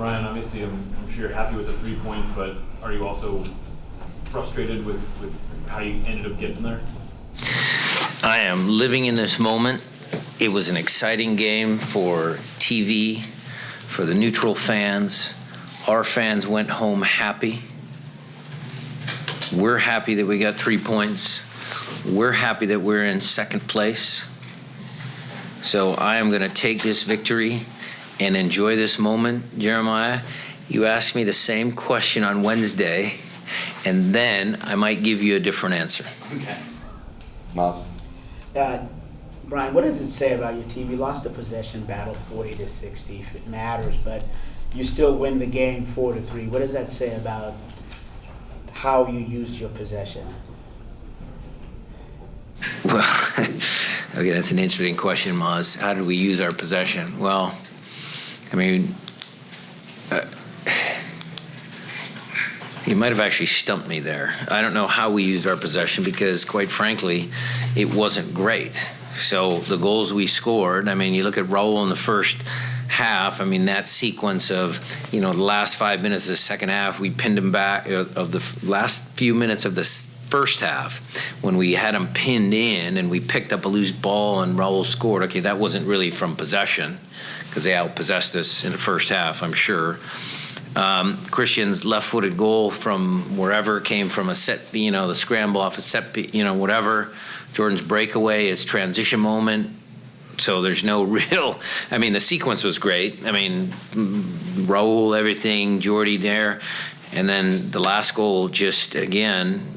Brian, obviously I'm sure you're happy with the 3 points, but are you also frustrated with how you ended up getting there? I am living in this moment. It was an exciting game for TV, for the neutral fans. Our fans went home happy. We're happy that we got 3 points. We're happy that we're in second place. So I am going to take this victory and enjoy this moment. Jeremiah, you asked me the same question on Wednesday, and then I might give you a different answer. Okay. Miles? Brian, what does it say about your team? You lost the possession battle 40-60 if it matters, but you still win the game 4-3. What does that say about how you used your possession? Well, okay, that's an interesting question, Maz. How did we use our possession? Well, I mean, you might have actually stumped me there. I don't know how we used our possession because, quite frankly, it wasn't great. So the goals we scored, I mean, you look at Raul in the first half, I mean, that sequence of, the last 5 minutes of the second half, we pinned him back, of the last few minutes of the first half, when we had him pinned in and we picked up a loose ball and Raul scored. Okay, that wasn't really from possession because they outpossessed us in the first half, I'm sure. Christian's left-footed goal from wherever came from a set, the scramble off a set, whatever. Jordan's breakaway, his transition moment. So there's no real, I mean, the sequence was great. I mean, Raul, everything, Jordy there. And then the last goal, just again,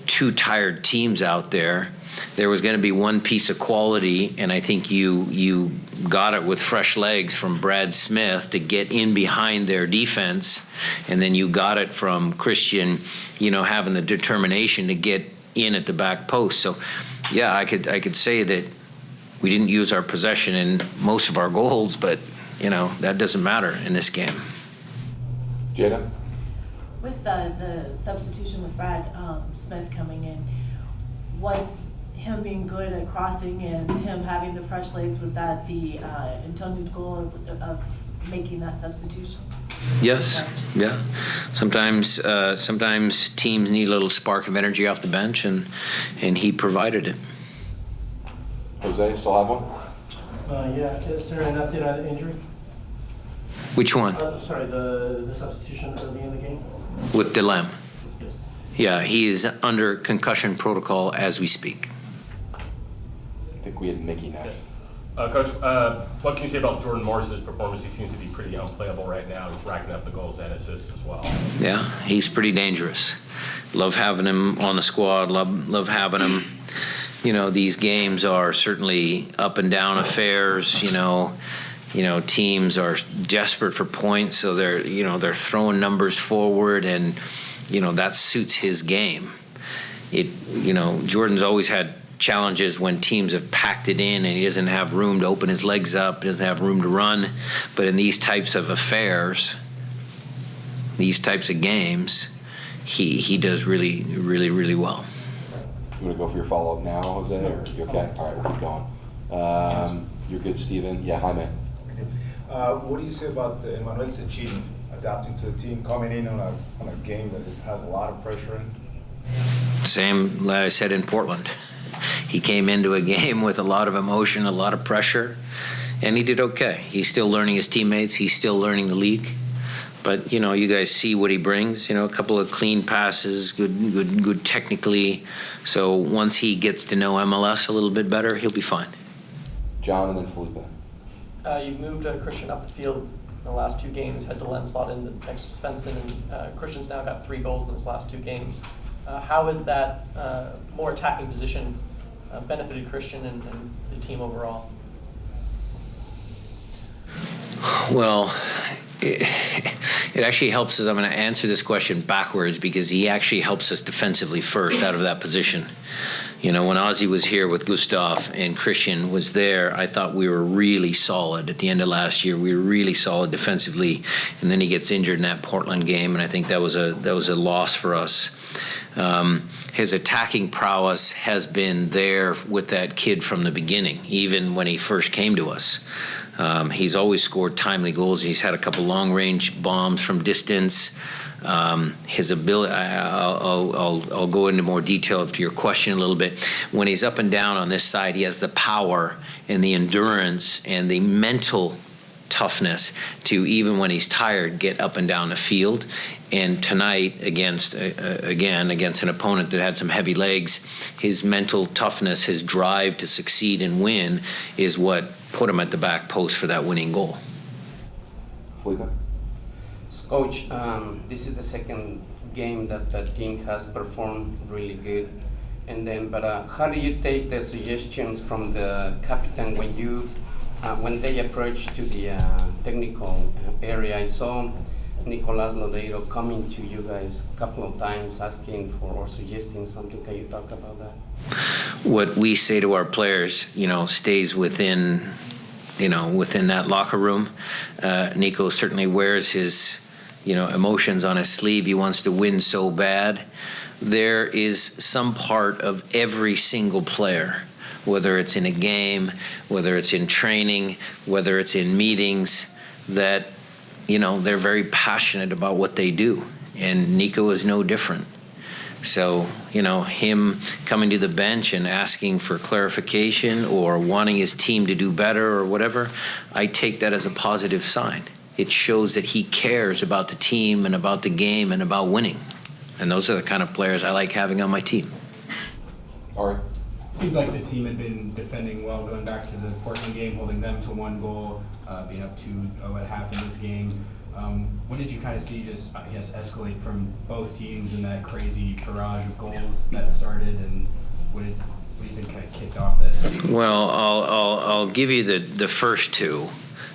two tired teams out there. There was going to be one piece of quality, and I think you got it with fresh legs from Brad Smith to get in behind their defense, and then you got it from Christian, having the determination to get in at the back post. So, yeah, I could say that we didn't use our possession in most of our goals, but that doesn't matter in this game. Jada? With the substitution with Brad Smith coming in, was him being good at crossing and him having the fresh legs, was that the intended goal of making that substitution? Yes, yeah. Sometimes teams need a little spark of energy off the bench, and he provided it. Jose, still have one? Yeah, is there an update on the injury? Which one? Sorry, the substitution early in the game? With Delem. Yes. Yeah, he is under concussion protocol as we speak. I think we had Mickey next. Coach, what can you say about Jordan Morris's performance? He seems to be pretty unplayable right now. He's racking up the goals and assists as well. Yeah, he's pretty dangerous. Love having him on the squad. Love having him. These games are certainly up and down affairs. Teams are desperate for points, so they're throwing numbers forward, and that suits his game. Jordan's always had challenges when teams have packed it in and he doesn't have room to open his legs up, doesn't have room to run. But in these types of affairs, these types of games, he does really, really, really well. You want to go for your follow-up now, Jose, or you okay? All right, we'll keep going. You're good, Steven? Yeah, hi, man. What do you say about Emmanuel Cecchini adapting to the team, coming in on a game that it has a lot of pressure in? Same that I said in Portland. He came into a game with a lot of emotion, a lot of pressure, and he did okay. He's still learning his teammates. He's still learning the league. But, you guys see what he brings. A couple of clean passes, good technically. So once he gets to know MLS a little bit better, he'll be fine. John and then Felipe. You've moved Christian up the field in the last 2 games, had Delem slot in next to Svensson, and Christian's now got 3 goals in his last 2 games. How has that more attacking position benefited Christian and the team overall? Well, it actually helps us. I'm going to answer this question backwards because he actually helps us defensively first out of that position. When Ozzy was here with Gustav and Christian was there, I thought we were really solid. At the end of last year, we were really solid defensively, and then he gets injured in that Portland game, and I think that was a loss for us. His attacking prowess has been there with that kid from the beginning, even when he first came to us. He's always scored timely goals. He's had a couple long-range bombs from distance. His ability, I'll go into more detail to your question a little bit. When he's up and down on this side, he has the power and the endurance and the mental toughness to, even when he's tired, get up and down the field. And tonight, against an opponent that had some heavy legs, his mental toughness, his drive to succeed and win is what put him at the back post for that winning goal. Felipe? Coach, this is the second game that the team has performed really good. And then, but how do you take the suggestions from the captain when they approach to the technical area? I saw Nicolas Lodeiro coming to you guys a couple of times asking for or suggesting something. Can you talk about that? What we say to our players, stays within that locker room. Nico certainly wears his, emotions on his sleeve. He wants to win so bad. There is some part of every single player, whether it's in a game, whether it's in training, whether it's in meetings, that, they're very passionate about what they do. And Nico is no different. So, him coming to the bench and asking for clarification or wanting his team to do better or whatever, I take that as a positive sign. It shows that he cares about the team and about the game and about winning. And those are the kind of players I like having on my team. Ari? It seemed like the team had been defending well, going back to the Portland game, holding them to 1 goal, being up 2-0 at half in this game. What did you kind of see just, escalate from both teams in that crazy barrage of goals that started, and what do you think kind of kicked off that? Well, I'll give you the first two,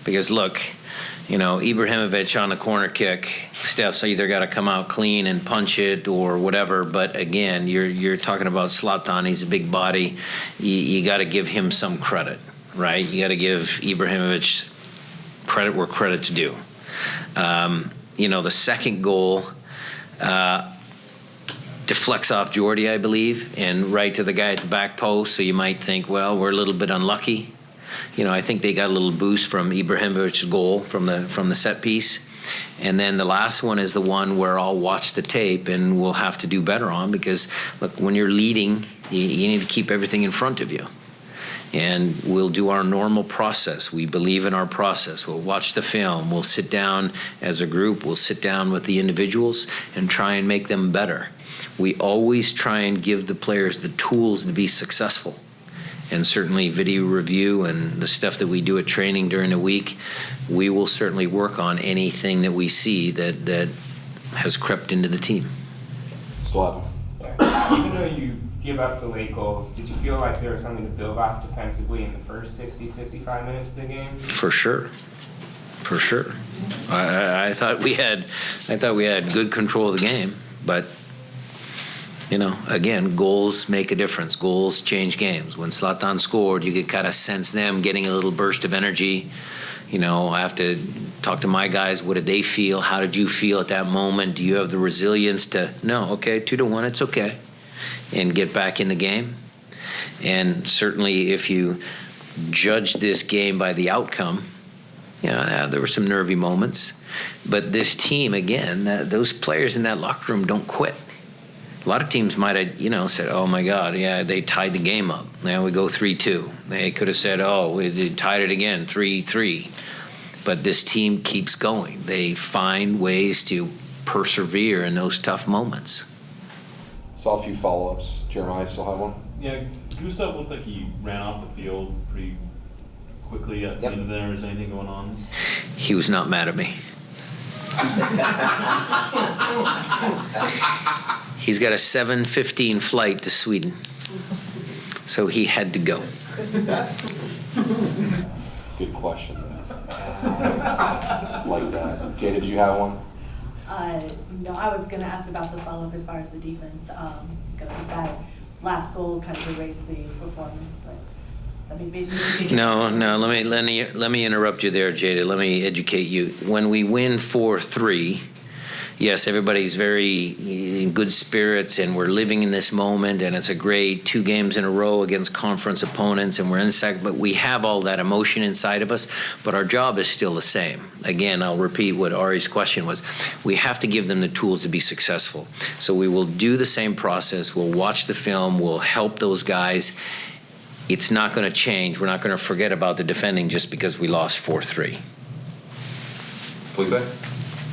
because look, Ibrahimovic on the corner kick, Steph's either got to come out clean and punch it or whatever. But again, you're talking about Zlatan. He's a big body. You got to give him some credit, right? You got to give Ibrahimovic credit where credit's due. The second goal deflects off Jordi, I believe, and right to the guy at the back post. So you might think, well, we're a little bit unlucky. I think they got a little boost from Ibrahimovic's goal from the set piece. And then the last one is the one where I'll watch the tape and we'll have to do better on, because, look, when you're leading, you need to keep everything in front of you. And we'll do our normal process. We believe in our process. We'll watch the film. We'll sit down as a group. We'll sit down with the individuals and try and make them better. We always try and give the players the tools to be successful. And certainly video review and the stuff that we do at training during the week, we will certainly work on anything that we see that has crept into the team. Still Even though you give up the late goals, did you feel like there was something to build off defensively in the first 60, 65 minutes of the game? For sure. I thought we had good control of the game, but again, goals make a difference. Goals change games. When Zlatan scored, you could kind of sense them getting a little burst of energy. I have to talk to my guys. What did they feel? How did you feel at that moment? Do you have the resilience to, no, okay, 2-1, it's okay, and get back in the game? And certainly if you judge this game by the outcome, there were some nervy moments. But this team, again, those players in that locker room don't quit. A lot of teams might have, said, oh, my God, yeah, they tied the game up. Now we go 3-2. They could have said, oh, we tied it again, 3-3. But this team keeps going. They find ways to persevere in those tough moments. Saw a few follow-ups. Jeremiah, still have one? Yeah, Gustav looked like he ran off the field pretty quickly at the end of there. Is anything going on? He was not mad at me. He's got a 7:15 flight to Sweden, so he had to go. Good question. Like that. Jay, did you have one? No, I was going to ask about the follow-up as far as the defense goes. That last goal kind of erased the performance, but maybe No. Let me interrupt you there, Jada. Let me educate you. When we win 4-3, yes, everybody's very in good spirits, and we're living in this moment, and it's a great 2 games in a row against conference opponents, and we're in second, but we have all that emotion inside of us, but our job is still the same. Again, I'll repeat what Ari's question was. We have to give them the tools to be successful. So we will do the same process. We'll watch the film. We'll help those guys. It's not going to change. We're not going to forget about the defending just because we lost 4-3. Felipe?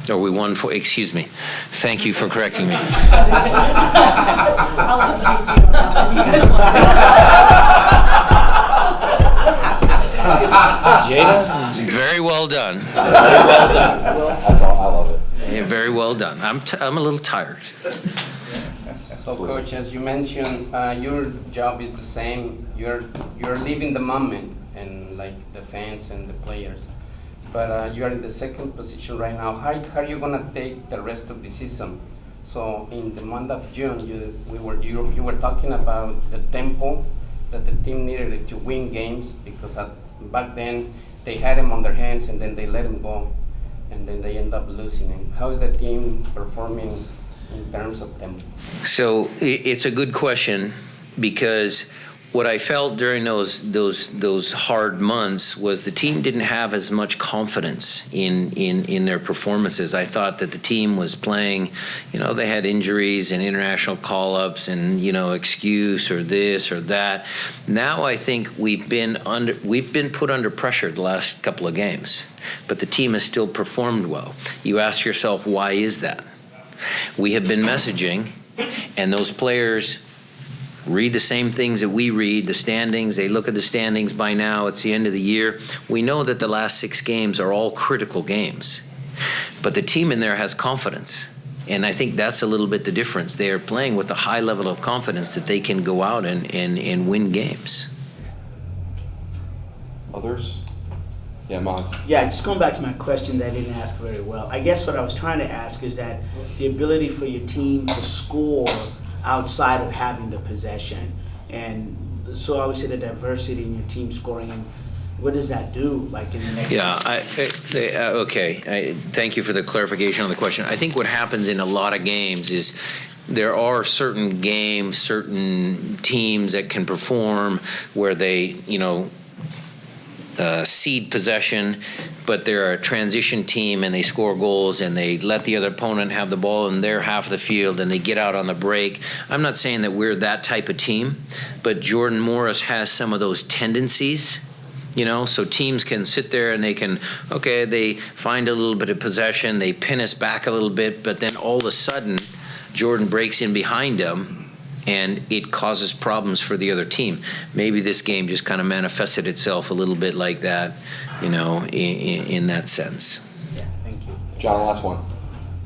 Or we won 4, excuse me. Thank you for correcting me. I'll educate you on that one. You guys want Jada? Very well done. That's all, I love it. Yeah, very well done. I'm a little tired. So, Coach, as you mentioned, your job is the same. You're living the moment, and like the fans and the players. But you are in the second position right now. How are you gonna take the rest of the season? So, in the month of June, you were talking about the tempo that the team needed to win games, because back then they had him on their hands and then they let him go, and then they end up losing him. How is the team performing in terms of tempo? So it's a good question, because what I felt during those hard months was the team didn't have as much confidence in their performances. I thought that the team was playing, they had injuries and international call-ups and, excuse or this or that. Now I think we've been put under pressure the last couple of games, but the team has still performed well. You ask yourself, why is that? We have been messaging, and those players read the same things that we read, the standings. They look at the standings by now. It's the end of the year. We know that the last 6 games are all critical games. But the team in there has confidence. And I think that's a little bit the difference. They are playing with a high level of confidence that they can go out and win games. Others? Yeah, Maz. Yeah, just going back to my question that I didn't ask very well. I guess what I was trying to ask is that the ability for your team to score outside of having the possession. And so I would say the diversity in your team scoring, and what does that do, like in the next? Yeah, okay. Thank you for the clarification on the question. I think what happens in a lot of games is there are certain games, certain teams that can perform where they, cede possession, but they're a transition team and they score goals and they let the other opponent have the ball in their half of the field and they get out on the break. I'm not saying that we're that type of team, but Jordan Morris has some of those tendencies, so teams can sit there and they find a little bit of possession, they pin us back a little bit, but then all of a sudden Jordan breaks in behind them and it causes problems for the other team. Maybe this game just kind of manifested itself a little bit like that, in that sense. Yeah, thank you. John, last one.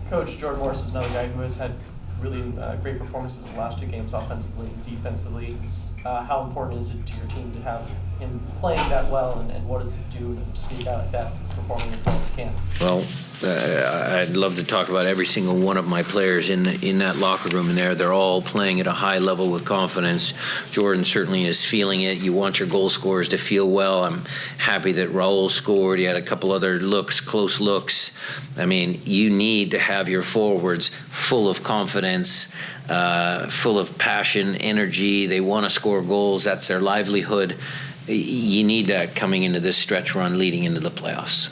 Coach, Jordan Morris is another guy who has had really great performances the last 2 games, offensively and defensively. How important is it to your team to have him playing that well, and what does it do to see a guy like that performing as well as he can? Well, I'd love to talk about every single one of my players in that locker room in there. They're all playing at a high level with confidence. Jordan certainly is feeling it. You want your goal scorers to feel well. I'm happy that Raul scored. He had a couple other close looks. I mean, you need to have your forwards full of confidence, full of passion, energy. They want to score goals. That's their livelihood. You need that coming into this stretch run leading into the playoffs.